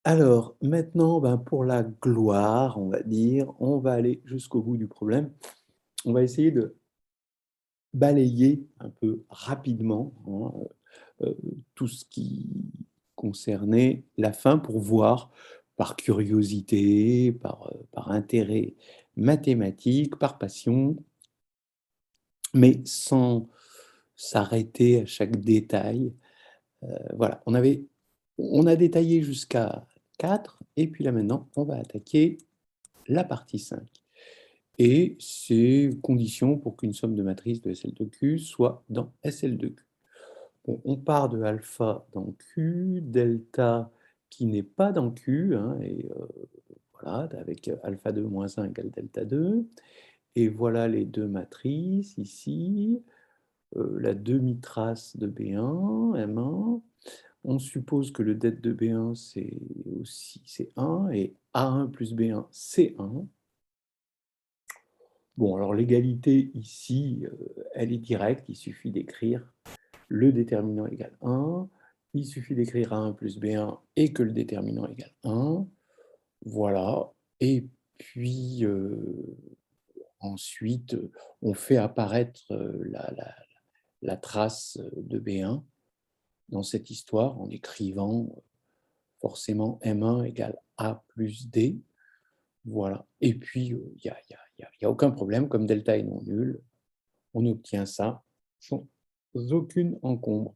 Alors, maintenant, ben, pour la gloire, on va dire, on va aller jusqu'au bout du problème. On va essayer de balayer un peu rapidement, hein, tout ce qui concernait la fin pour voir, par curiosité, par intérêt mathématique, par passion, mais sans s'arrêter à chaque détail. Voilà, on a détaillé jusqu'à 4 et puis là maintenant, on va attaquer la partie 5. Et c'est condition pour qu'une somme de matrices de SL2Q soit dans SL2Q. Bon, on part de alpha dans Q, delta qui n'est pas dans Q, hein, et voilà, avec alpha 2 moins 1 égale delta 2. Et voilà les deux matrices ici, la demi-trace de B1, M1. On suppose que le det de B1 c'est 1 et A1 plus B1 c'est 1. Bon, alors l'égalité ici, elle est directe, il suffit d'écrire le déterminant égale 1, il suffit d'écrire A1 plus B1 et que le déterminant égale 1, voilà, et puis ensuite on fait apparaître la trace de B1 dans cette histoire en écrivant forcément M1 égale A plus D, voilà, et puis il n'y a aucun problème, comme delta est non nul, on obtient ça sans aucune encombre.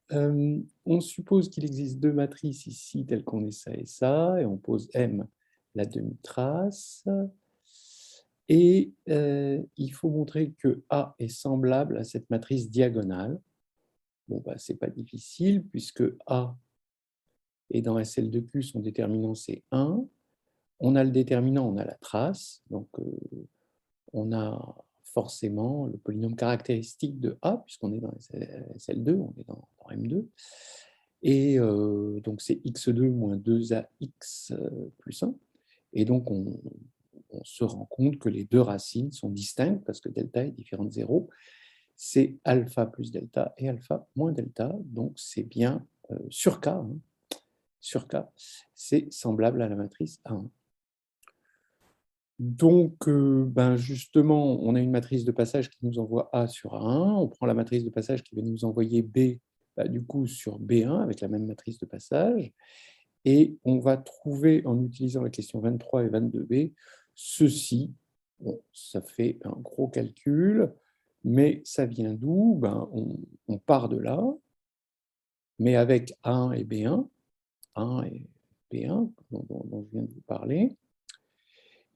On suppose qu'il existe deux matrices ici, telles qu'on est ça et ça, et on pose M, la demi-trace. Et il faut montrer que A est semblable à cette matrice diagonale. Bon, bah, ce n'est pas difficile, puisque A est dans SL2Q, son déterminant c'est 1. On a le déterminant, on a la trace, donc on a forcément le polynôme caractéristique de A, puisqu'on est dans SL2, on est dans M2. Et donc c'est x2 moins 2ax plus 1. Et donc on se rend compte que les deux racines sont distinctes parce que delta est différent de 0. C'est alpha plus delta et alpha moins delta. Donc c'est bien sur K. Hein, sur K, c'est semblable à la matrice A1. Donc, ben justement, on a une matrice de passage qui nous envoie A sur A1. On prend la matrice de passage qui va nous envoyer B, bah, du coup, sur B1 avec la même matrice de passage. Et on va trouver, en utilisant la question 23 et 22b, ceci. Bon, ça fait un gros calcul, mais ça vient d'où? Ben, on part de là, mais avec A1 et B1, A1 et B1, dont je viens de vous parler.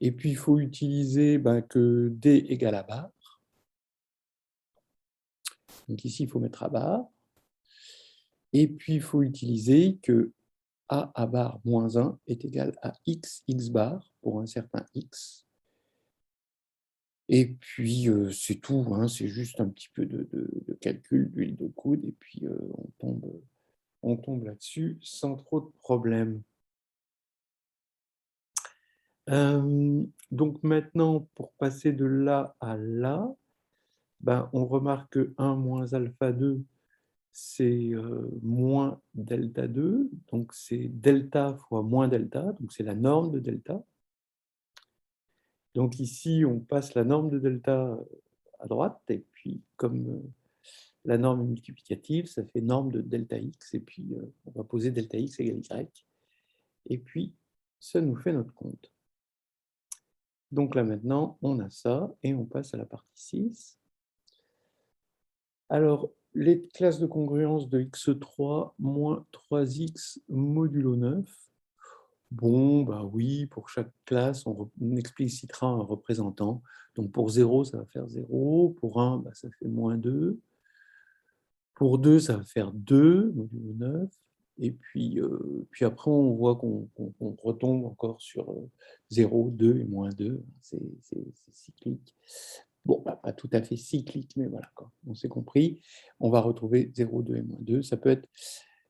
Et puis, il faut utiliser que D égale à barre. Donc ici, il faut mettre à barre. Et puis, il faut utiliser que A à barre moins 1 est égal à x bar pour un certain x. Et puis, c'est tout. Hein, c'est juste un petit peu de calcul, d'huile de coude. Et puis, on tombe là-dessus sans trop de problèmes. Donc maintenant, pour passer de là à là, ben, on remarque que 1 moins alpha 2, c'est moins delta 2, donc c'est delta fois moins delta, donc c'est la norme de delta. Donc ici, on passe la norme de delta à droite, et puis comme la norme est multiplicative, ça fait norme de delta x, et puis on va poser delta x égale y, et puis ça nous fait notre compte. Donc là maintenant, on a ça, et on passe à la partie 6. Alors, les classes de congruence de x3 moins 3x modulo 9. Bon, bah oui, pour chaque classe, on explicitera un représentant. Donc pour 0, ça va faire 0. Pour 1, bah, ça fait moins 2. Pour 2, ça va faire 2, modulo 9. Et puis après, on voit qu'on retombe encore sur 0, 2 et moins 2. C'est cyclique. Bon, pas tout à fait cyclique, mais voilà, on s'est compris. On va retrouver 0, 2 et moins 2. Ça peut être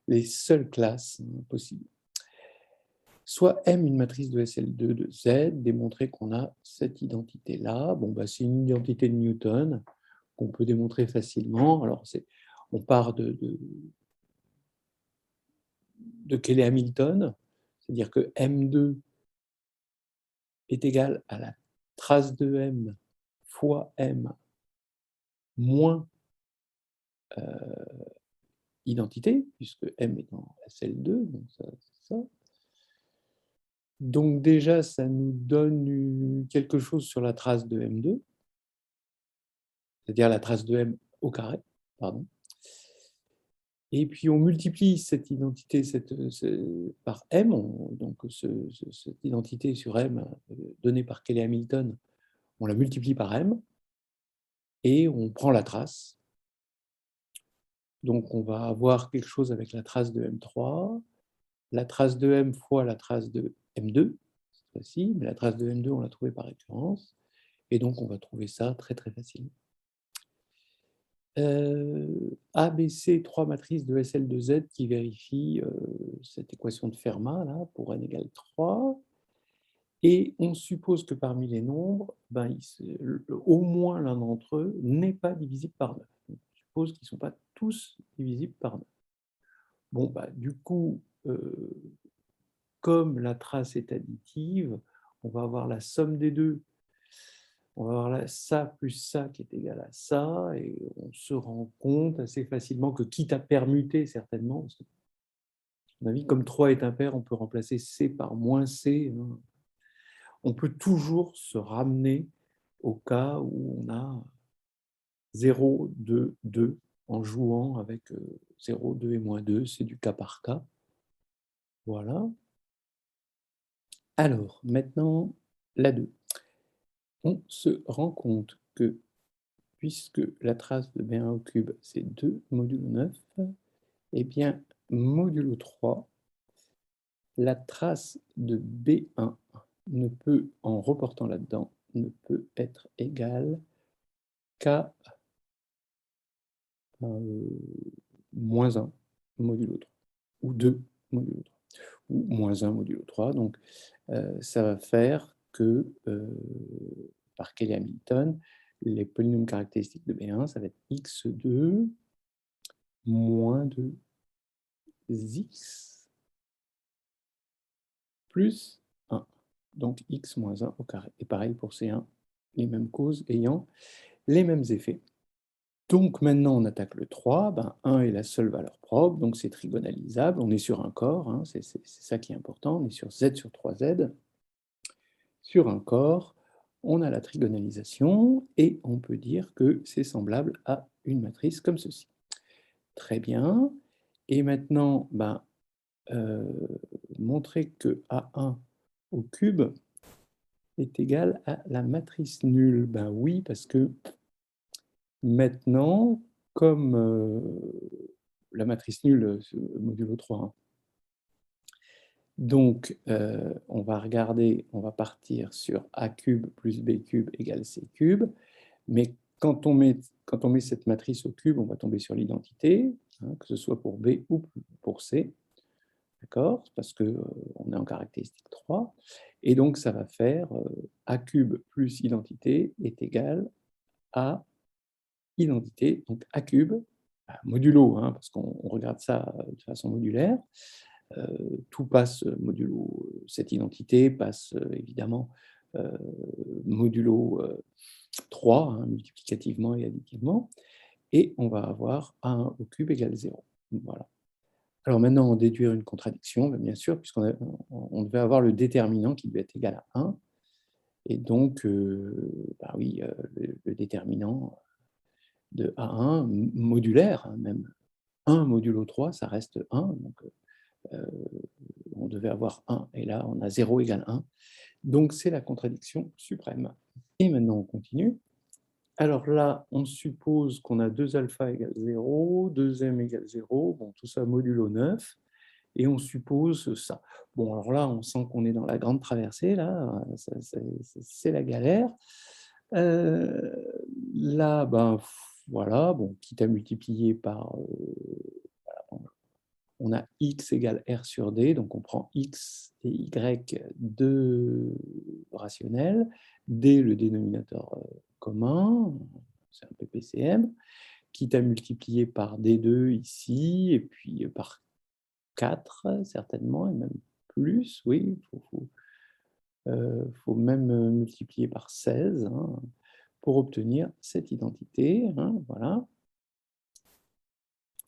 les seules classes possibles. Soit M, une matrice de SL2 de Z, démontrer qu'on a cette identité-là. Bon, bah, c'est une identité de Newton qu'on peut démontrer facilement. Alors, on part de Cayley Hamilton. C'est-à-dire que M2 est égal à la trace de M fois M moins identité, puisque M est dans SL2, donc ça, c'est ça. Donc déjà, ça nous donne quelque chose sur la trace de M2, c'est-à-dire la trace de M au carré, pardon. Et puis on multiplie cette identité par M, donc cette identité sur M donnée par Kelly Hamilton, on la multiplie par M, et on prend la trace. Donc on va avoir quelque chose avec la trace de M3, la trace de M fois la trace de M2, cette fois-ci, mais la trace de M2, on l'a trouvée par récurrence, et donc on va trouver ça très très facilement. ABC, 3 matrices de SL de Z qui vérifient cette équation de Fermat, là, pour n égale 3. Et on suppose que parmi les nombres, au moins l'un d'entre eux n'est pas divisible par 9. On suppose qu'ils ne sont pas tous divisibles par 9. Bon, du coup, comme la trace est additive, on va avoir la somme des deux. On va avoir ça plus ça qui est égal à ça, et on se rend compte assez facilement que, quitte à permuter certainement, parce que, à mon avis, comme 3 est impair, on peut remplacer C par moins C. On peut toujours se ramener au cas où on a 0, 2, 2, en jouant avec 0, 2 et moins 2, c'est du cas par cas. Voilà. Alors, maintenant, la 2. On se rend compte que, puisque la trace de B1 au cube, c'est 2 modulo 9, eh bien, modulo 3, la trace de B1 ne peut, en reportant là-dedans, ne peut être égale qu'à moins 1 modulo 3, ou 2 modulo 3, ou moins 1 modulo 3. Donc, ça va faire que, par Kelly Hamilton, les polynômes caractéristiques de B1, ça va être x2 moins 2x plus 1. Donc x moins 1 au carré. Et pareil pour C1, les mêmes causes ayant les mêmes effets. Donc maintenant, on attaque le 3. 1 est la seule valeur propre, donc c'est trigonalisable. On est sur un corps, hein, c'est ça qui est important. On est sur Z sur 3Z. Sur un corps, on a la trigonalisation, et on peut dire que c'est semblable à une matrice comme ceci. Très bien. Et maintenant, montrer que A1 au cube est égal à la matrice nulle. Oui, parce que maintenant, comme la matrice nulle, modulo 3, hein, donc on va regarder, on va partir sur A cube plus B cube égale C cube, mais quand on met cette matrice au cube, on va tomber sur l'identité, hein, que ce soit pour B ou pour C. D'accord? Parce qu'on est en caractéristique 3. Et donc, ça va faire A cube plus identité est égal à identité. Donc, A cube, modulo, hein, parce qu'on regarde ça de façon modulaire. Tout passe modulo, cette identité passe évidemment modulo 3, hein, multiplicativement et additivement. Et on va avoir A1 au cube égale 0. Voilà. Alors maintenant, on déduire une contradiction, bien sûr, puisqu'on devait avoir le déterminant qui devait être égal à 1. Et donc, oui, le déterminant de A1, modulaire, hein, même 1 modulo 3, ça reste 1. Donc, on devait avoir 1, et là, on a 0 égale 1. Donc, c'est la contradiction suprême. Et maintenant, on continue. Alors là, on suppose qu'on a 2 alpha égale 0, 2m égale 0, bon, tout ça modulo 9. Et on suppose ça. Bon, alors là, on sent qu'on est dans la grande traversée, là, c'est la galère. Là, voilà, bon, quitte à multiplier par... voilà, on a x égale r sur d, donc on prend x et y, deux rationnels, d le dénominateur commun, c'est un PPCM, quitte à multiplier par d2 ici, et puis par 4, certainement, et même plus, oui, faut même multiplier par 16 hein, pour obtenir cette identité, hein, voilà,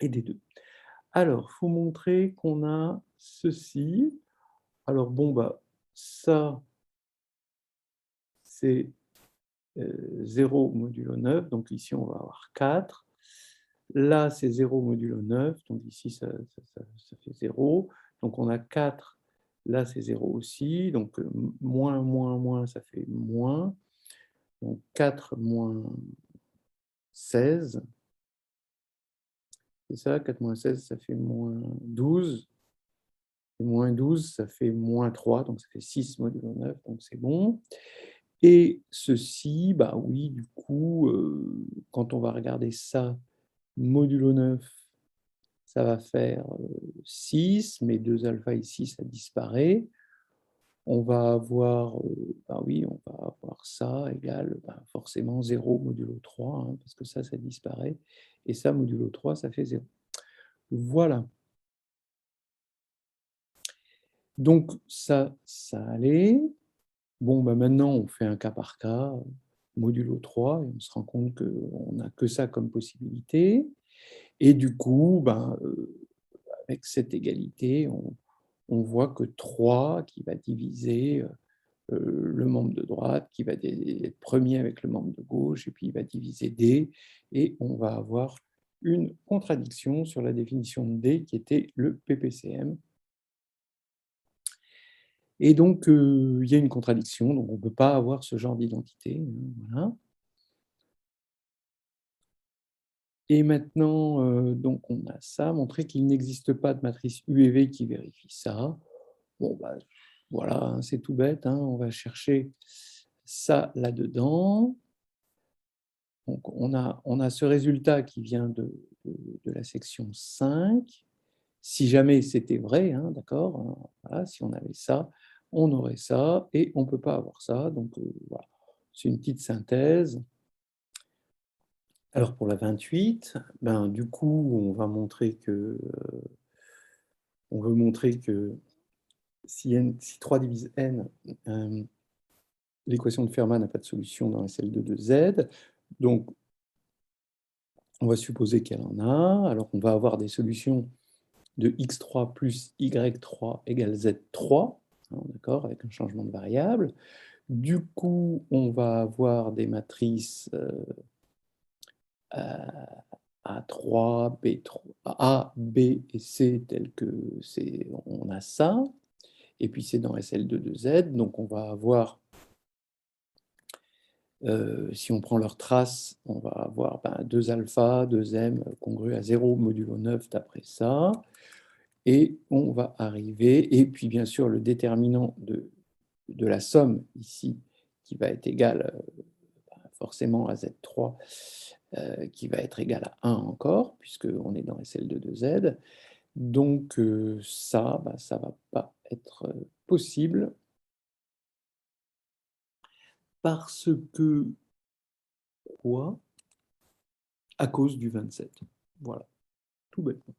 et des 2. Alors, il faut montrer qu'on a ceci. Alors bon, bah, ça, c'est 0 modulo 9, donc ici on va avoir 4. Là, c'est 0 modulo 9, donc ici ça fait 0. Donc on a 4, là c'est 0 aussi, donc moins, moins, moins, ça fait moins. Donc 4 moins 16, c'est ça, 4 moins 16, ça fait moins 12. Et moins 12, ça fait moins 3, donc ça fait 6 modulo 9, donc c'est bon. Et ceci, bah oui, du coup, quand on va regarder ça, modulo 9, ça va faire 6, mais 2 alpha ici, ça disparaît. On va avoir, bah oui, on va avoir ça égale forcément 0 modulo 3, hein, parce que ça disparaît. Et ça, modulo 3, ça fait 0. Voilà. Donc ça allait. Bon, bah maintenant, on fait un cas par cas, modulo 3, et on se rend compte qu'on n'a que ça comme possibilité. Et du coup, ben, avec cette égalité, on voit que 3 qui va diviser le membre de droite, qui va être premier avec le membre de gauche, et puis il va diviser D, et on va avoir une contradiction sur la définition de D, qui était le PPCM. Et donc, il y a une contradiction, donc on ne peut pas avoir ce genre d'identité. Voilà. Et maintenant, donc on a ça, montrer qu'il n'existe pas de matrice U et V qui vérifie ça. Bon, bah, voilà, hein, c'est tout bête, hein, on va chercher ça là-dedans. Donc on a ce résultat qui vient de la section 5. Si jamais c'était vrai, hein, d'accord, hein, voilà, si on avait ça, on aurait ça, et on ne peut pas avoir ça. Donc voilà, c'est une petite synthèse. Alors pour la 28, ben, du coup, on va montrer que, on veut montrer que si 3 divise n, l'équation de Fermat n'a pas de solution dans SL2 de Z. Donc, on va supposer qu'elle en a. Alors, on va avoir des solutions de x3 plus y3 égale z3, hein, d'accord, avec un changement de variable. Du coup, on va avoir des matrices A3, B3, A, B et C telles que on a ça. Et puis, c'est dans SL2 de Z. Donc, on va avoir, si on prend leurs traces, on va avoir 2 alpha, 2 m congrue à 0 modulo 9 d'après ça. Et on va arriver, et puis bien sûr le déterminant de la somme ici, qui va être égal forcément à Z3, qui va être égal à 1 encore, puisqu'on est dans SL2 de Z. Donc ça, ça ne va pas être possible, parce que, quoi? À cause du 27. Voilà, tout bêtement.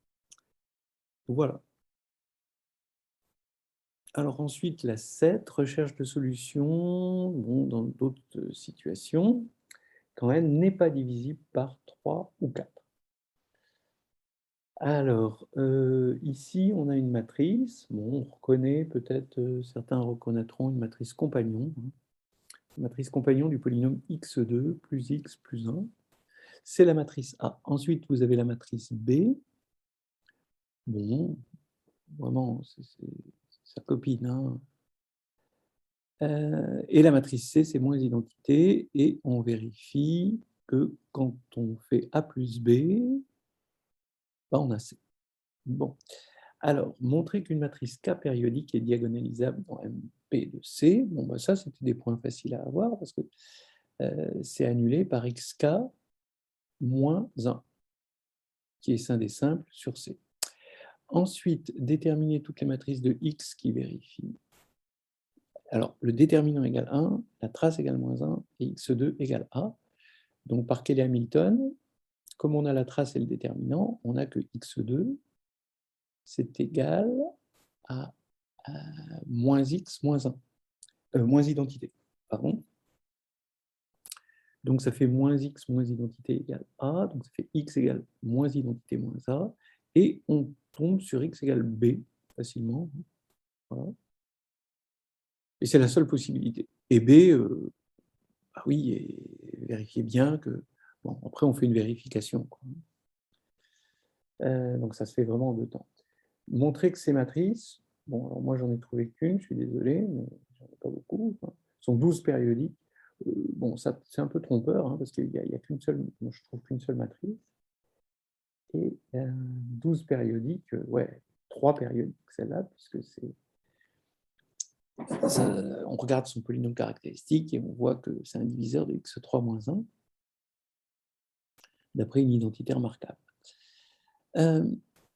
Voilà. Alors ensuite, la 7, recherche de solutions, bon, dans d'autres situations, quand n n'est pas divisible par 3 ou 4. Alors, ici, on a une matrice. Bon, on reconnaît, peut-être certains reconnaîtront une matrice compagnon. Hein. Matrice compagnon du polynôme x2 plus x plus 1. C'est la matrice A. Ensuite, vous avez la matrice B. Bon, vraiment, c'est sa copine. Hein. Et la matrice C, c'est moins identité. Et on vérifie que quand on fait A plus B, on a C. Bon. Alors, montrer qu'une matrice K périodique est diagonalisable dans MP de C, bon, ça, c'était des points faciles à avoir parce que c'est annulé par xk moins 1, qui est scindé simple sur C. Ensuite, déterminer toutes les matrices de X qui vérifient. Alors, le déterminant égale 1, la trace égale moins 1 et x2 égale A. Donc, par Cayley-Hamilton, comme on a la trace et le déterminant, on a que x2, c'est égal à moins x moins 1, moins identité, pardon. Donc, ça fait moins x moins identité égale a, donc ça fait x égale moins identité moins a, et on tombe sur x égale b facilement. Voilà. Et c'est la seule possibilité. Et b, bah oui, et vérifiez bien que... Bon, après, on fait une vérification, quoi. Donc, ça se fait vraiment en 2 temps. Montrer que ces matrices, bon, alors moi, j'en ai trouvé qu'une, je suis désolé, mais j'en ai pas beaucoup. Enfin, sont 12 périodiques. Bon, ça, c'est un peu trompeur, hein, parce qu'il n'y a qu'une seule, moi, je trouve qu'une seule matrice. Et 12 périodiques, ouais, 3 périodiques, celle-là, puisque c'est... on regarde son polynôme caractéristique et on voit que c'est un diviseur de x3 moins 1, d'après une identité remarquable.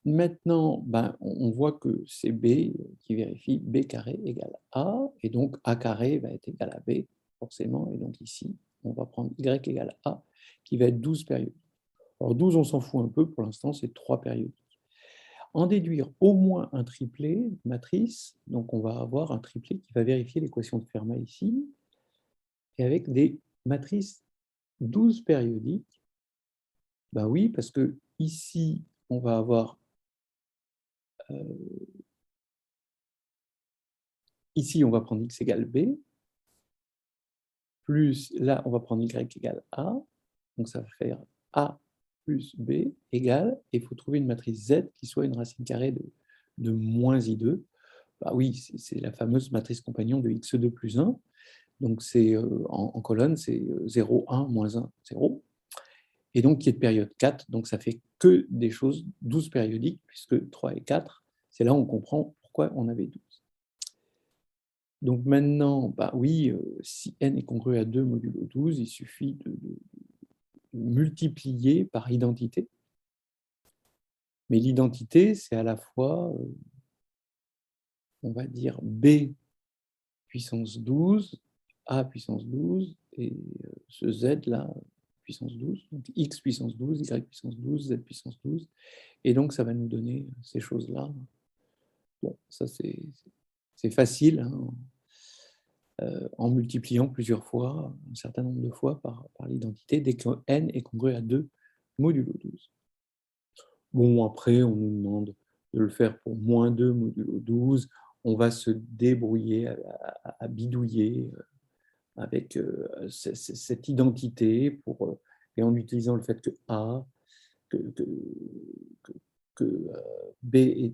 Maintenant, ben, on voit que c'est B qui vérifie B carré égale A, et donc A carré va être égal à B, forcément, et donc ici, on va prendre Y égale A, qui va être 12 périodiques. Alors 12, on s'en fout un peu, pour l'instant, c'est 3 périodiques. En déduire au moins un triplet, matrice, donc on va avoir un triplet qui va vérifier l'équation de Fermat ici, et avec des matrices 12 périodiques. Ben oui, parce que ici, on va avoir ici, on va prendre x égale b, plus là, on va prendre y égale a, donc ça va faire a plus b égale, et il faut trouver une matrice z qui soit une racine carrée de moins i2. Bah oui, c'est la fameuse matrice compagnon de x2 plus 1, donc c'est en colonne, c'est 0, 1, moins 1, 0, et donc qui est de période 4, donc ça fait que des choses 12 périodiques, puisque 3 et 4, c'est là où on comprend pourquoi on avait 12. Donc maintenant, bah oui, si n est congru à 2 modulo 12, il suffit de multiplier par identité. Mais l'identité, c'est à la fois, on va dire, b puissance 12, a puissance 12, et ce z là, puissance 12, donc x puissance 12, y puissance 12, z puissance 12. Et donc, ça va nous donner ces choses-là. Bon, ça c'est facile, hein, en multipliant plusieurs fois, un certain nombre de fois par l'identité, dès que n est congru à 2 modulo 12. Bon, après, on nous demande de le faire pour moins 2 modulo 12. On va se débrouiller à bidouiller avec cette identité et en utilisant le fait que A, que, que, que B est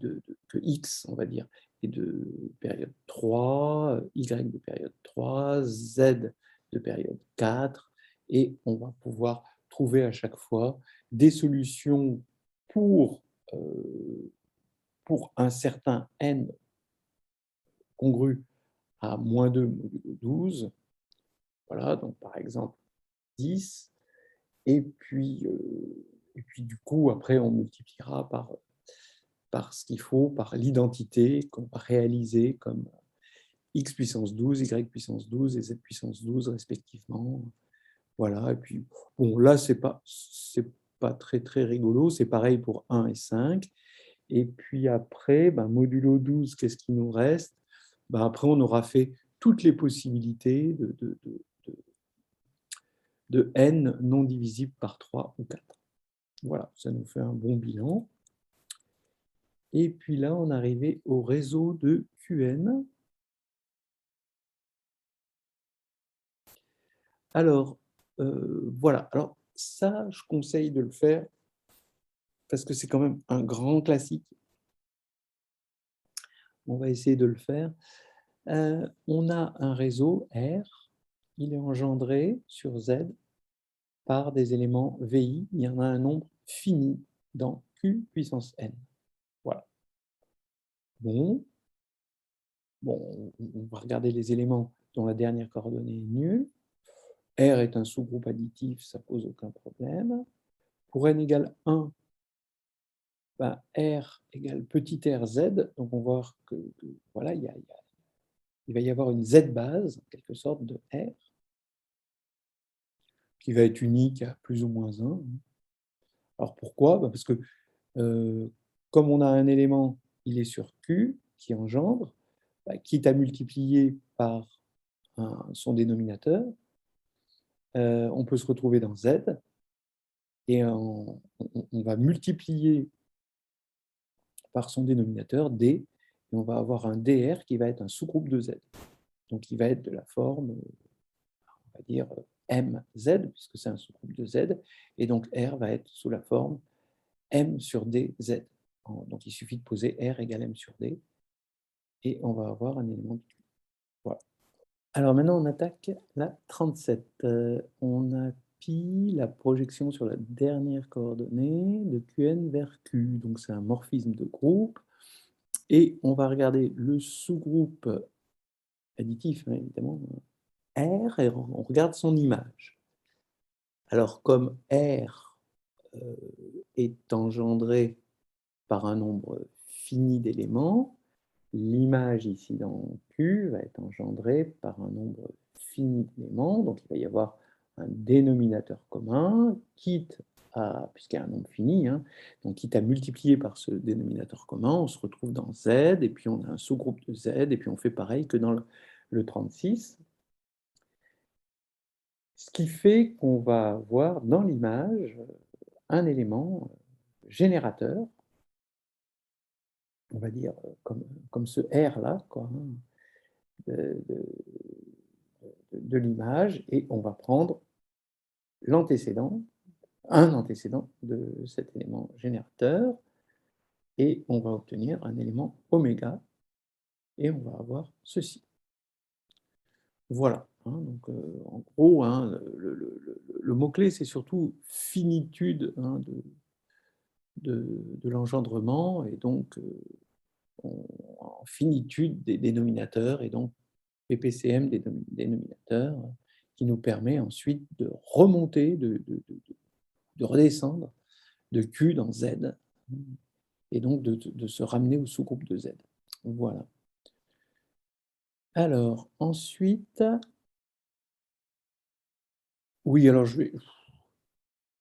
que X, on va dire, est de période 3, Y de période 3, Z de période 4, et on va pouvoir trouver à chaque fois des solutions pour, pour un certain n congru à moins 2 modulo 12. Voilà, donc par exemple 10, et puis du coup, après, on multipliera par ce qu'il faut, par l'identité qu'on va réaliser comme x puissance 12, y puissance 12 et z puissance 12 respectivement. Voilà, et puis, bon, là, c'est pas très, très rigolo, c'est pareil pour 1 et 5. Et puis après, ben, modulo 12, qu'est-ce qui nous reste? Ben, après, on aura fait toutes les possibilités de n non divisible par 3 ou 4. Voilà, ça nous fait un bon bilan. Et puis là, on est arrivé au réseau de Qn. Alors, voilà. Alors, ça, je conseille de le faire parce que c'est quand même un grand classique. On va essayer de le faire. On a un réseau R. Il est engendré sur Z par des éléments VI. Il y en a un nombre fini dans Q puissance N. Voilà. Bon, on va regarder les éléments dont la dernière coordonnée est nulle. R est un sous-groupe additif, ça ne pose aucun problème. Pour n égale 1, ben, R égale petit rz, donc on va voir que voilà, il va y avoir une z base, en quelque sorte, de R, qui va être unique à plus ou moins 1. Alors pourquoi? Ben parce que comme on a un élément, il est sur Q, qui engendre, quitte à multiplier par son dénominateur, on peut se retrouver dans Z, et on va multiplier par son dénominateur D, et on va avoir un DR qui va être un sous-groupe de Z. Donc il va être de la forme, on va dire, MZ, puisque c'est un sous-groupe de Z, et donc R va être sous la forme M sur DZ. Donc il suffit de poser R égale M sur D, et on va avoir un élément de Q. Voilà. Alors maintenant, on attaque la 37. On a pi la projection sur la dernière coordonnée de Qn vers Q. Donc c'est un morphisme de groupe. Et on va regarder le sous-groupe additif, hein, évidemment, R, et on regarde son image. Alors comme R est engendré par un nombre fini d'éléments, l'image ici dans Q va être engendrée par un nombre fini d'éléments, donc il va y avoir un dénominateur commun, quitte à, puisqu'il y a un nombre fini, hein, donc quitte à multiplier par ce dénominateur commun, on se retrouve dans Z, et puis on a un sous-groupe de Z, et puis on fait pareil que dans le 36. Ce qui fait qu'on va avoir dans l'image un élément générateur, on va dire comme ce R-là, quoi, hein, de l'image, et on va prendre l'antécédent, un antécédent de cet élément générateur, et on va obtenir un élément oméga, et on va avoir ceci. Voilà. Hein, donc, en gros, hein, le mot-clé, c'est surtout finitude, hein, de l'engendrement, et donc en finitude des dénominateurs, et donc PPCM des dénominateurs, qui nous permet ensuite de remonter, de redescendre de Q dans Z, et donc de se ramener au sous-groupe de Z. Voilà. Alors, ensuite, oui, alors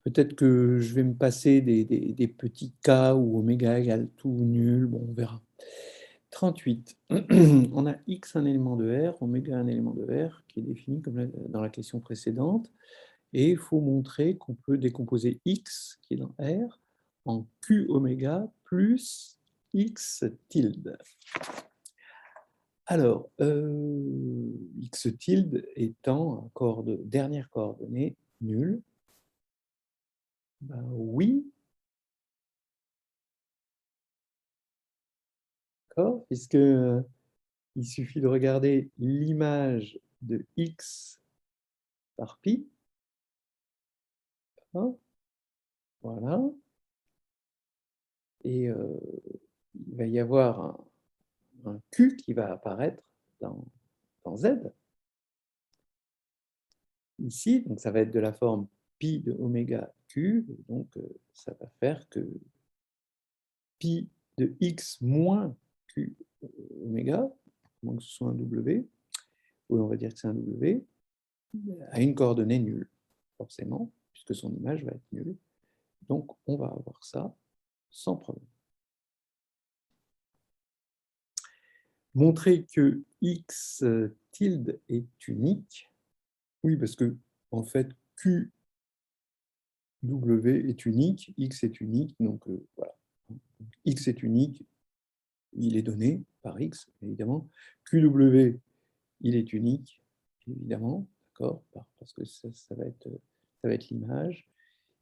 peut-être que je vais me passer des petits cas où oméga égale tout ou nul, bon, on verra. 38. On a X un élément de R, oméga un élément de R, qui est défini comme dans la question précédente, et il faut montrer qu'on peut décomposer X, qui est dans R, en Q oméga plus X tilde. Alors, X tilde étant dernière coordonnée nulle, ben oui, d'accord, puisque il suffit de regarder l'image de X par pi, hein, voilà, et il va y avoir un Q qui va apparaître dans Z, ici, donc ça va être de la forme pi de oméga q, donc ça va faire que pi de x moins q oméga, donc ce soit un W, ou on va dire que c'est un W, a une coordonnée nulle, forcément, puisque son image va être nulle. Donc on va avoir ça sans problème. Montrer que x tilde est unique, oui, parce que en fait, q W est unique, X est unique, donc voilà. X est unique, il est donné par X, évidemment. QW, il est unique, évidemment, d'accord, parce que ça va être l'image.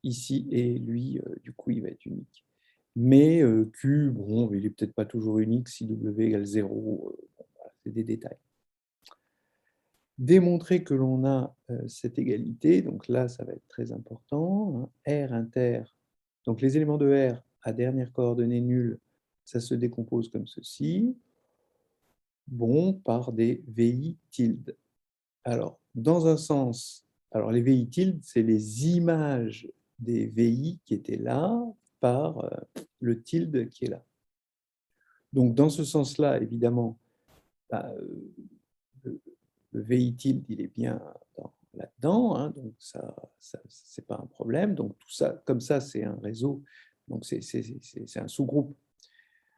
Ici, et lui, du coup, il va être unique. Mais Q, bon, il n'est peut-être pas toujours unique si W égale 0, bon, voilà, c'est des détails. Démontrer que l'on a cette égalité, donc là, ça va être très important, hein, R inter, donc les éléments de R à dernière coordonnée nulle, ça se décompose comme ceci, bon, par des VI tilde. Alors, dans un sens, alors les VI tilde, c'est les images des VI qui étaient là par le tilde qui est là. Donc, dans ce sens-là, évidemment, bah, le VI tilde, il est bien là-dedans, hein, donc ça c'est pas un problème. Donc tout ça, comme ça, c'est un réseau, donc c'est un sous-groupe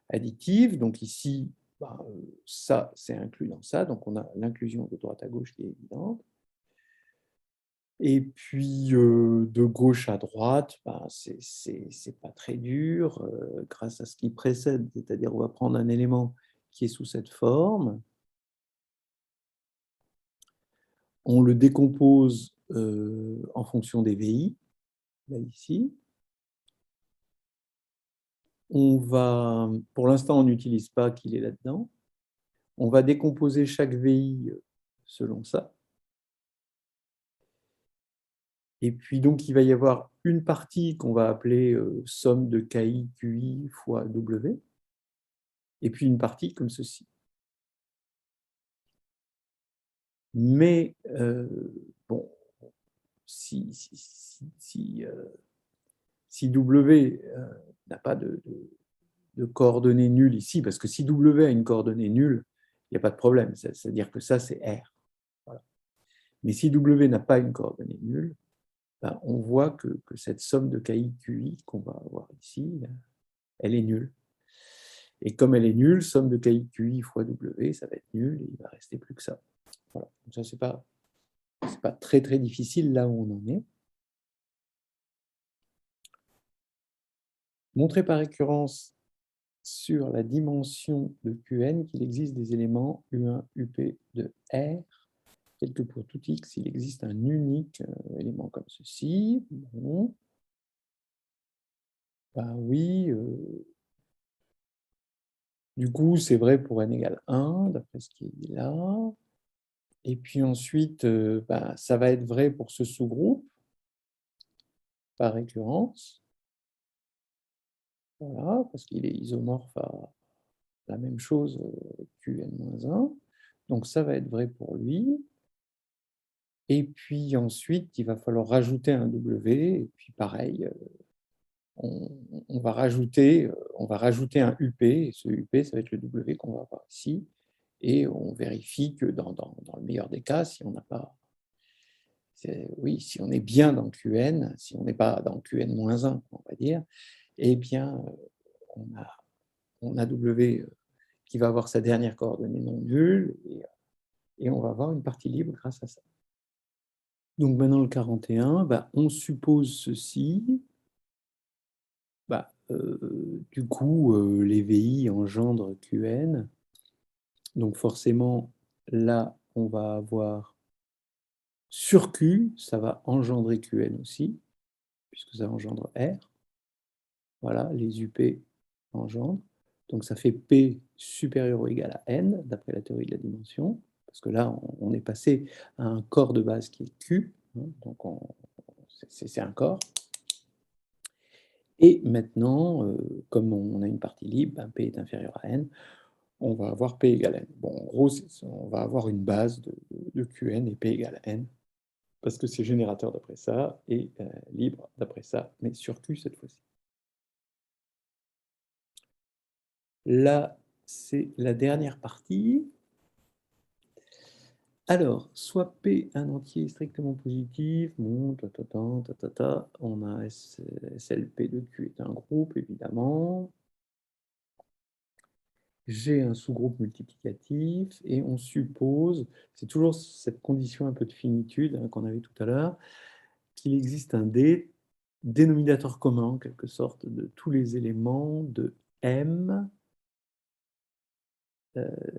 additif. Donc ici, ça, c'est inclus dans ça. Donc, on a l'inclusion de droite à gauche qui est évidente. Et puis, de gauche à droite, c'est pas très dur grâce à ce qui précède. C'est-à-dire, on va prendre un élément qui est sous cette forme. On le décompose en fonction des VI, là, ici. On va, pour l'instant, on n'utilise pas qu'il est là-dedans. On va décomposer chaque VI selon ça. Et puis, donc, il va y avoir une partie qu'on va appeler somme de KI, QI fois W, et puis une partie comme ceci. Mais, bon, si W n'a pas de coordonnées nulles ici, parce que si W a une coordonnée nulle, il n'y a pas de problème, c'est-à-dire que ça, c'est R. Voilà. Mais si W n'a pas une coordonnée nulle, ben, on voit que cette somme de KI, QI qu'on va avoir ici, elle est nulle. Et comme elle est nulle, somme de KI, QI fois W, ça va être nul, et il va rester plus que ça. Voilà. Donc ça, c'est pas très, très difficile là où on en est. Montrer par récurrence sur la dimension de Qn qu'il existe des éléments U1, UP de R, tel que pour tout X, il existe un unique élément comme ceci. Bon. Ben oui, du coup, c'est vrai pour n égale 1, d'après ce qui est dit là. Et puis ensuite, ben, ça va être vrai pour ce sous-groupe, par récurrence. Voilà, parce qu'il est isomorphe à la même chose avec Qn-1. Donc ça va être vrai pour lui. Et puis ensuite, il va falloir rajouter un W. Et puis pareil, on va rajouter un UP. Et ce UP, ça va être le W qu'on va avoir ici. Et on vérifie que dans le meilleur des cas, si on n'a pas... Oui, si on est bien dans Qn, si on n'est pas dans Qn-1, on va dire, eh bien, on a W qui va avoir sa dernière coordonnée non nulle, et on va avoir une partie libre grâce à ça. Donc maintenant, le 41, bah, on suppose ceci. Bah, du coup, les VI engendrent Qn. Donc forcément, là, on va avoir sur Q, ça va engendrer Qn aussi, puisque ça engendre R. Voilà, les UP engendrent. Donc ça fait P supérieur ou égal à N, d'après la théorie de la dimension, parce que là, on est passé à un corps de base qui est Q, hein, donc c'est un corps. Et maintenant, comme on a une partie libre, ben P est inférieur à N, on va avoir P égale N. Bon, en gros, on va avoir une base de Qn et P égale N, parce que c'est générateur d'après ça, et libre d'après ça, mais sur Q cette fois-ci. Là, c'est la dernière partie. Alors, soit P un entier strictement positif, bon, on a SLP de Q est un groupe, évidemment. J'ai un sous-groupe multiplicatif, et on suppose, c'est toujours cette condition un peu de finitude hein, qu'on avait tout à l'heure, qu'il existe un dénominateur commun, en quelque sorte, de tous les éléments de M,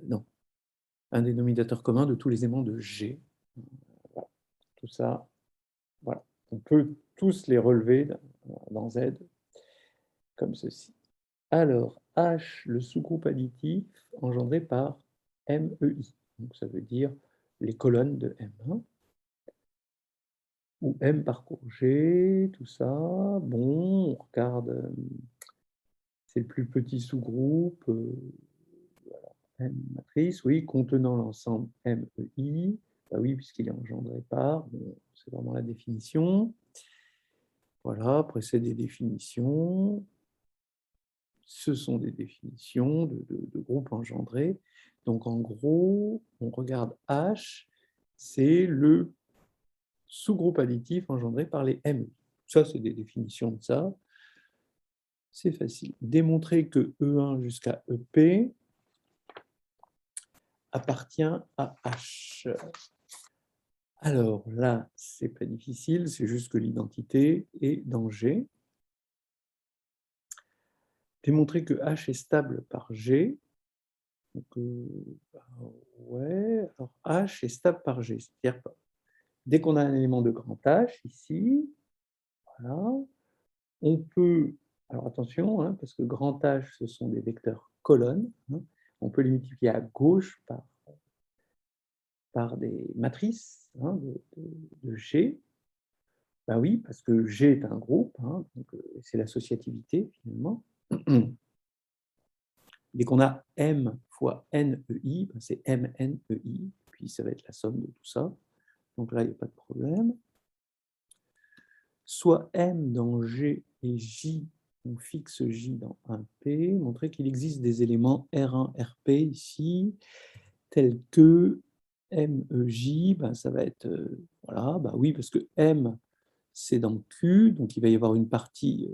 non, un dénominateur commun de tous les éléments de G. Voilà. Tout ça, voilà. On peut tous les relever dans Z comme ceci. Alors, H, le sous-groupe additif engendré par MEI. Donc, ça veut dire les colonnes de M1. Ou M parcours G, tout ça. Bon, on regarde, c'est le plus petit sous-groupe. Voilà. M matrice, oui, contenant l'ensemble MEI. Bah oui, puisqu'il est engendré par, bon, c'est vraiment la définition. Voilà, après c'est des définitions. Ce sont des définitions de groupes engendrés. Donc en gros, on regarde H, c'est le sous-groupe additif engendré par les MEI. Ça, c'est des définitions de ça. C'est facile. Démontrer que E1 jusqu'à EP, appartient à H. Alors là, c'est pas difficile, c'est juste que l'identité est dans G. Démontrer que H est stable par G. Donc, ouais, alors H est stable par G, c'est-à-dire dès qu'on a un élément de grand H ici, voilà, on peut, alors attention, hein, parce que grand H, ce sont des vecteurs colonnes, hein, on peut les multiplier à gauche par des matrices hein, de G. Ben oui, parce que G est un groupe, hein, donc c'est l'associativité finalement. Dès qu'on a M fois NEI, ben c'est MNEI, puis ça va être la somme de tout ça. Donc là, il n'y a pas de problème. Soit M dans G et J, on fixe J dans 1P, montrer qu'il existe des éléments R1, RP ici, tels que MEJ, ben ça va être, voilà, ben oui, parce que M, c'est dans Q, donc il va y avoir une partie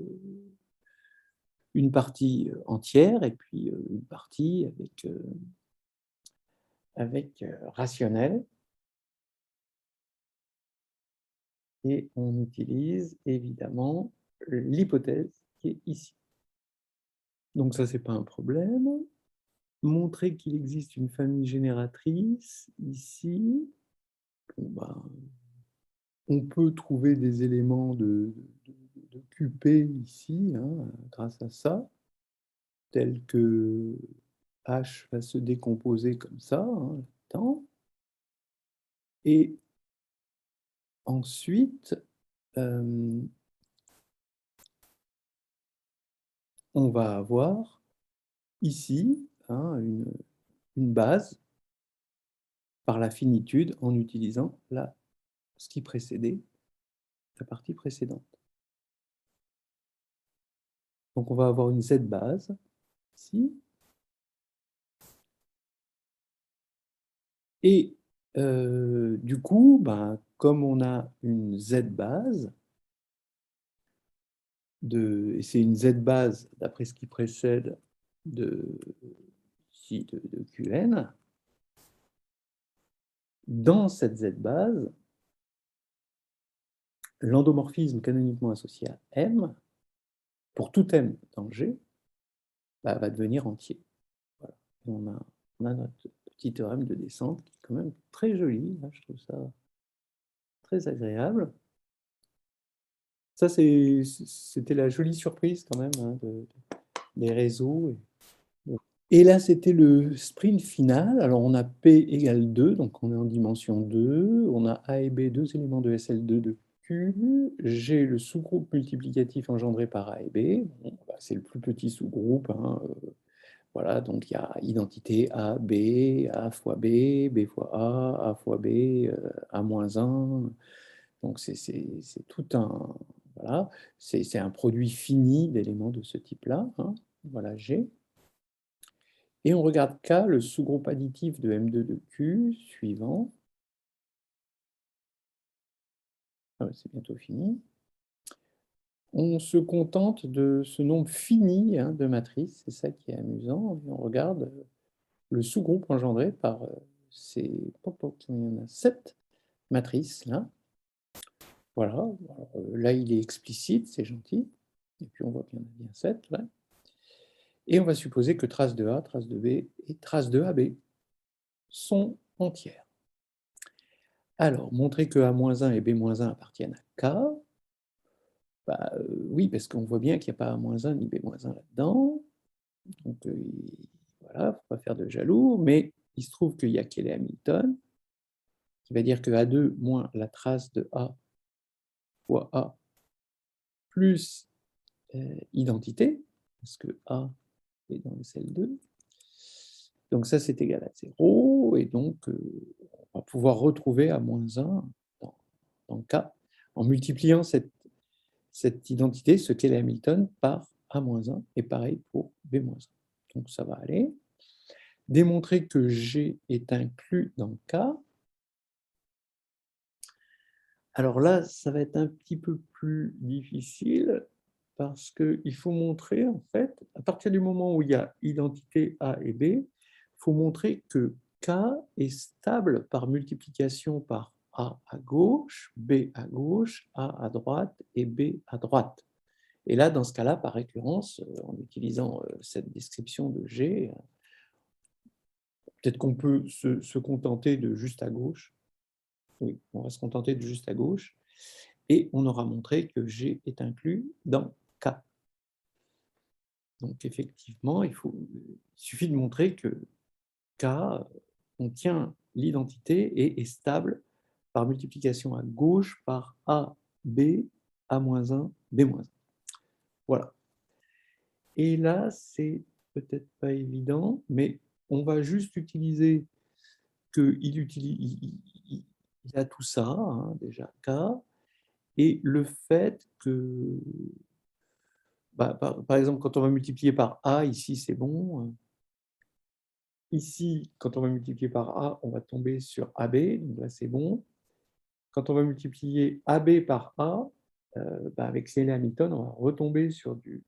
entière et puis une partie avec rationnel. Et on utilise évidemment l'hypothèse qui est ici. Donc ça, c'est pas un problème. Montrer qu'il existe une famille génératrice ici. Bon, ben, on peut trouver des éléments de QP ici, hein, grâce à ça, tel que H va se décomposer comme ça, hein, et ensuite, on va avoir ici hein, une base par la finitude en utilisant ce qui précédait la partie précédente. Donc on va avoir une Z base ici. Et du coup, ben, comme on a une Z base, et c'est une Z base d'après ce qui précède ici de Qn, dans cette Z base, l'endomorphisme canoniquement associé à M, pour tout M dans G, bah, va devenir entier. Voilà. On a notre petit théorème de descente qui est quand même très joli. Là, je trouve ça très agréable. Ça, c'était la jolie surprise quand même hein, des réseaux. Et là, c'était le sprint final. Alors, on a P égale 2, donc on est en dimension 2. On a A et B, deux éléments de SL2 de Q. G, le sous-groupe multiplicatif engendré par A et B. Bon, bah, c'est le plus petit sous-groupe. Hein, voilà, donc il y a identité A, B, A fois B, B fois A fois B, A moins 1. Donc c'est tout un... Voilà, c'est un produit fini d'éléments de ce type-là. Hein. Voilà, G. Et on regarde K, le sous-groupe additif de M2 de Q, suivant. Ah ouais, c'est bientôt fini. On se contente de ce nombre fini hein, de matrices, c'est ça qui est amusant. On regarde le sous-groupe engendré par ces... Il y en a 7 matrices, là. Voilà, alors, là il est explicite, c'est gentil. Et puis on voit qu'il y en a bien 7, là. Et on va supposer que trace de A, trace de B et trace de AB sont entières. Alors, montrer que A-1 et B-1 appartiennent à K, bah, oui, parce qu'on voit bien qu'il n'y a pas A-1 ni B-1 là-dedans. Donc, voilà, il ne faut pas faire de jaloux, mais il se trouve qu'il y a Cayley Hamilton, qui va dire que A2 moins la trace de A fois A plus identité, parce que A est dans le cell2. Donc ça, c'est égal à 0, et donc on va pouvoir retrouver A-1 dans K, en multipliant cette identité, ce qu'est Hamilton, par A-1, et pareil pour B-1. Donc ça va aller. Démontrer que G est inclus dans K. Alors là, ça va être un petit peu plus difficile, parce qu'il faut montrer, en fait, à partir du moment où il y a identité A et B, il faut montrer que K est stable par multiplication par A à gauche, B à gauche, A à droite et B à droite. Et là, dans ce cas-là, par récurrence, en utilisant cette description de G, peut-être qu'on peut se contenter de juste à gauche. Oui, on va se contenter de juste à gauche. Et on aura montré que G est inclus dans K. Donc effectivement, il suffit de montrer que K contient l'identité et est stable par multiplication à gauche par A, B, A-1, B-1. Voilà. Et là, c'est peut-être pas évident, mais on va juste utiliser qu'il a tout ça, hein, déjà K, et le fait que, par exemple, quand on va multiplier par A, ici c'est bon. Ici, quand on va multiplier par A, on va tomber sur AB, donc là c'est bon. Quand on va multiplier AB par A, avec Cayley Hamilton, on va retomber sur du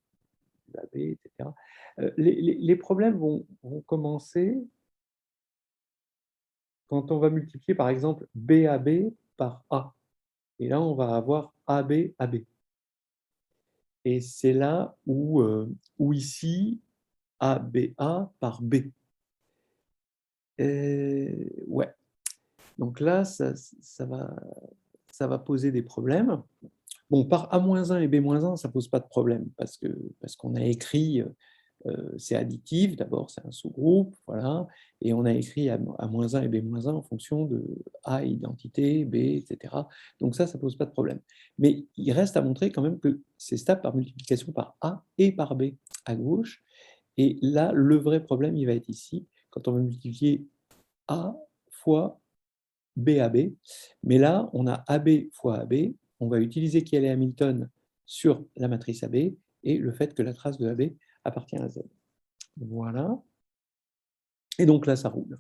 AB, etc. Les problèmes vont commencer quand on va multiplier par exemple BAB par A. Et là, on va avoir AB, AB. Et c'est là où ici, ABA par B. Ouais. Donc là, ça va poser des problèmes. Bon, par A-1 et B-1, ça ne pose pas de problème parce qu'on a écrit, c'est additif, d'abord c'est un sous-groupe, voilà, et on a écrit A-1 et B-1 en fonction de A identité, B, etc. Donc ça ne pose pas de problème. Mais il reste à montrer quand même que c'est stable par multiplication par A et par B à gauche. Et là, le vrai problème, il va être ici, quand on va multiplier A fois BAB. Mais là, on a AB fois AB. On va utiliser Cayley Hamilton sur la matrice AB et le fait que la trace de AB appartient à Z. Voilà. Et donc là, ça roule.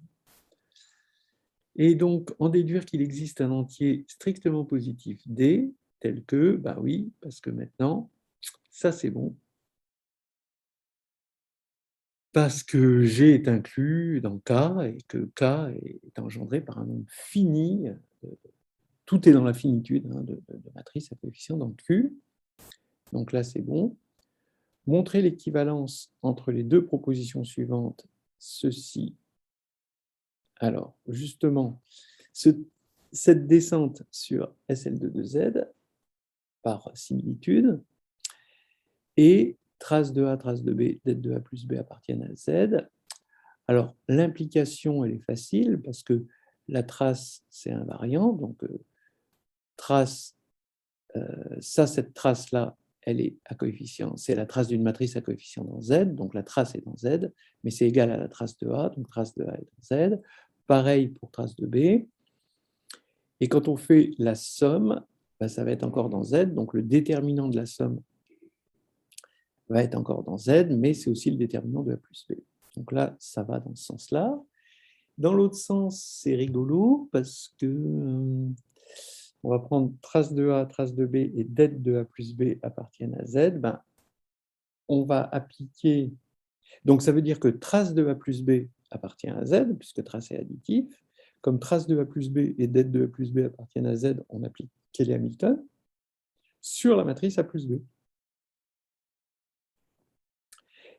Et donc, en déduire qu'il existe un entier strictement positif D, tel que, bah oui, parce que maintenant, ça c'est bon. Parce que G est inclus dans K et que K est engendré par un nombre fini. Tout est dans la finitude de matrices à coefficient dans Q. Donc là, c'est bon. Montrer l'équivalence entre les deux propositions suivantes, ceci. Alors, justement, cette descente sur SL2 de Z par similitude et trace de A, trace de B, det de A plus B appartiennent à Z. Alors, l'implication, elle est facile parce que la trace, c'est invariant. Donc, trace, cette trace-là, elle est à coefficient, c'est la trace d'une matrice à coefficient dans Z, donc la trace est dans Z, mais c'est égal à la trace de A, donc trace de A est dans Z. Pareil pour trace de B. Et quand on fait la somme, ça va être encore dans Z, donc le déterminant de la somme va être encore dans Z, mais c'est aussi le déterminant de A plus B. Donc là, ça va dans ce sens-là. Dans l'autre sens, c'est rigolo parce que on va prendre trace de A, trace de B et det de A plus B appartiennent à Z. On va appliquer. Donc ça veut dire que trace de A plus B appartient à Z, puisque trace est additif. Comme trace de A plus B et det de A plus B appartiennent à Z, on applique Cayley Hamilton sur la matrice A plus B.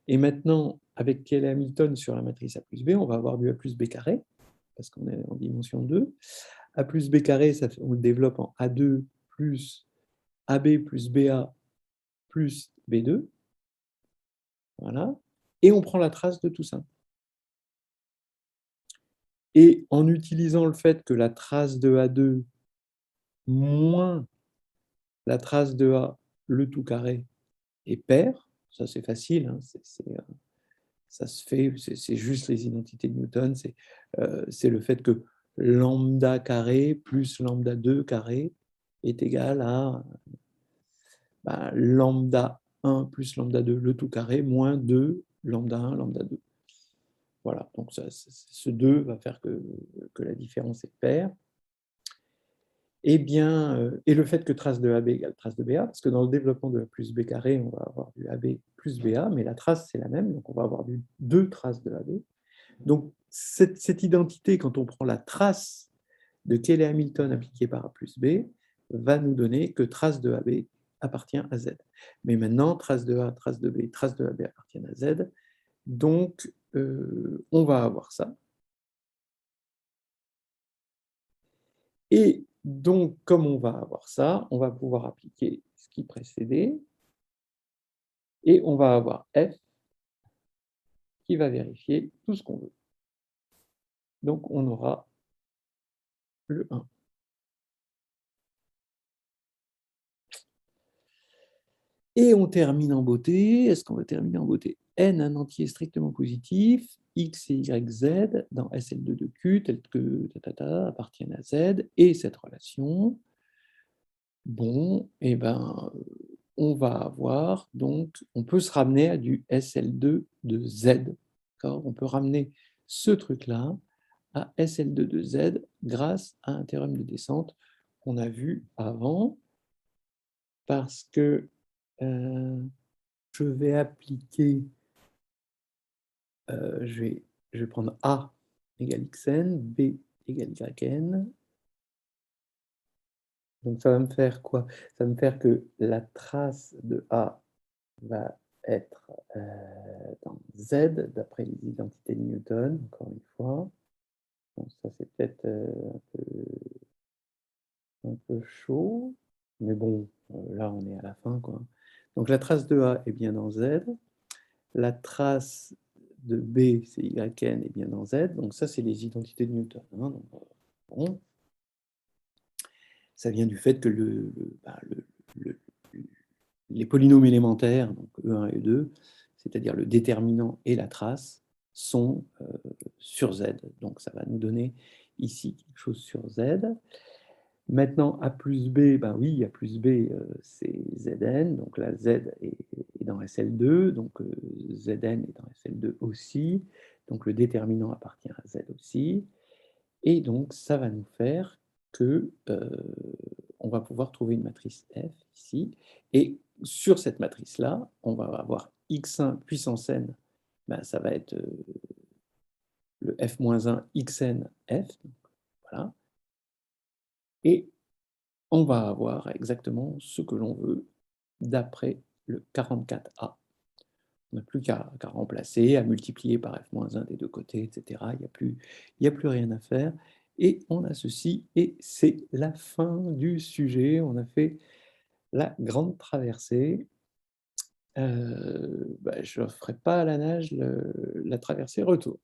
Et maintenant, avec Cayley Hamilton sur la matrice A plus B, on va avoir du A plus B carré, parce qu'on est en dimension 2. A plus B carré, on le développe en A2 plus AB plus BA plus B2. Voilà. Et on prend la trace de tout ça. Et en utilisant le fait que la trace de A2 moins la trace de A, le tout carré, est pair, ça c'est facile, hein, ça se fait, c'est juste les identités de Newton, c'est le fait que lambda carré plus lambda 2 carré est égal à lambda 1 plus lambda 2, le tout carré, moins 2, lambda 1, lambda 2. Voilà, donc ce 2 va faire que la différence est paire. Et le fait que trace de AB égale trace de BA, parce que dans le développement de A plus B carré, on va avoir du AB plus BA, mais la trace, c'est la même, donc on va avoir 2 traces de AB. Donc, cette identité, quand on prend la trace de Cayley-Hamilton appliquée par A plus B, va nous donner que trace de AB appartient à Z. Mais maintenant, trace de A, trace de B, trace de AB appartiennent à Z. Donc, on va avoir ça. Et donc, comme on va avoir ça, on va pouvoir appliquer ce qui précédait, et on va avoir F qui va vérifier tout ce qu'on veut. Donc, on aura le 1. Et on termine en beauté. Est-ce qu'on va terminer en beauté? N, un entier strictement positif, X et Y, Z, dans SL2 de Q, tel que appartiennent à Z, et cette relation, bon, et ben, on va avoir, donc, on peut se ramener à du SL2 de Z. On peut ramener ce truc-là à SL2 de Z grâce à un théorème de descente qu'on a vu avant, parce que je vais appliquer, je vais prendre A égale xn, B égale yn. Donc ça va me faire quoi? Ça va me faire que la trace de A va être dans Z, d'après les identités de Newton, encore une fois. Donc ça, c'est peut-être un peu chaud, mais bon, là, on est à la fin, quoi. Donc la trace de A est bien dans Z. La trace de B, c'est yn, est bien dans Z. Donc ça, c'est les identités de Newton. Hein. Donc, bon. Ça vient du fait que le, les polynômes élémentaires, donc E1 et E2, c'est-à-dire le déterminant et la trace, sont sur Z. Donc ça va nous donner ici quelque chose sur Z. Maintenant, A plus B, ben oui, A plus B, c'est Zn, donc là, Z est dans SL2, donc Zn est dans SL2 aussi, donc le déterminant appartient à Z aussi, et donc ça va nous faire que on va pouvoir trouver une matrice F ici, et sur cette matrice-là, on va avoir x1 puissance n, ben, ça va être le f-1 xn f, voilà, et on va avoir exactement ce que l'on veut d'après le 44A. On n'a plus qu'à remplacer, à multiplier par f-1 des deux côtés, etc. Il n'y a plus rien à faire. Et on a ceci, et c'est la fin du sujet. On a fait la grande traversée. Je ne ferai pas à la nage la traversée retour.